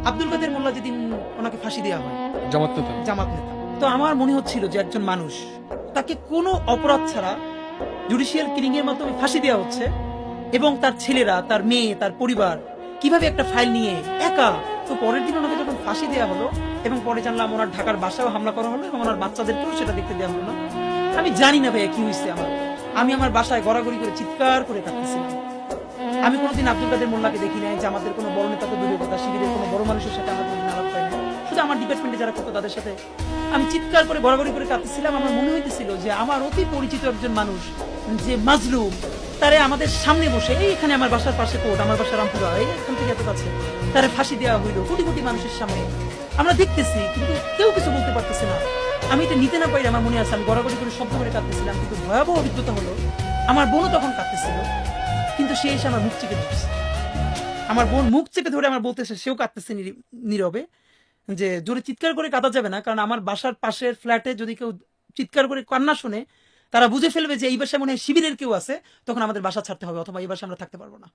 আব্দুল কাদের মোল্লা যেদিন ওনাকে ফাঁসি দেওয়া হয়, জামাত নেতা। জামাত নেতা, তো আমার মনে হচ্ছিল যে একজন মানুষ, তাকে কোনো অপরাধ ছাড়া জুডিশিয়াল কিলিং এর মাধ্যমে ফাঁসি দেওয়া হচ্ছে, এবং তার ছেলেরা, তার মেয়ে, তার পরিবার কিভাবে একটা ফাইল নিয়ে একা। তো পরের দিন ওনাকে যখন ফাঁসি দেওয়া হলো এবং পরে জানলাম ওনার ঢাকার বাসাও হামলা করা হলো এবং ওনার বাচ্চাদেরকেও সেটা দেখতে দেওয়া হলো না। আমি জানি না ভাইয়া কি হয়েছে আমার। আমি আমার বাসায় গড়াগড়ি করে চিৎকার করে কাঁদতেছিলাম। আমি কোনোদিন আব্দুল কাদের মোল্লাকে দেখি নাই, যে আমাদের কোনো বড় নেতা তো দূরের কথা, শিবিরের কোনো বড় মানুষের সাথে আমার কোনোদিন আলাপ হয় না, শুধু আমার ডিপার্টমেন্টে যারা করতো তাদের সাথে। আমি চিৎকার করে গড়াগড়ি করে কাঁদতেছিলাম। আমার মনে হইতেছিল যে আমার অতি পরিচিত একজন মানুষ, যে মাজলুম, তারে আমাদের সামনে বসে, এইখানে আমার বাসার পাশে কোর্ট, আমার বাসা রামপুরা, এখান থেকে এত কাছে, তারে ফাঁসি দেওয়া হইলো কোটি কোটি মানুষের সামনে। আমরা দেখতেছি কিন্তু কেউ কিছু বলতে পারতেছে না। আমি এটা নিতে না পারি, আমার মনে আছে আমি গড়াগড়ি করে শব্দ করে কাঁদতেছিলাম। কিন্তু ভয়াবহ অভিজ্ঞতা হলো, আমার বোনও তখন কাঁদতেছিল, কিন্তু সে এসে আমার মুখ চেপে ধরছে। আমার বোন মুখ চেপে ধরে আমার বলতেছে, সেও কাঁদতেছে নীরবে, যে জোরে চিৎকার করে কাঁদা যাবে না, কারণ আমার বাসার পাশের ফ্ল্যাটে যদি কেউ চিৎকার করে কান্না শুনে, তারা বুঝে ফেলবে যে এই বাসায় মনে হয় শিবিরের কেউ আছে, তখন আমাদের বাসা ছাড়তে হবে, অথবা এই বাসায় আমরা থাকতে পারবো না।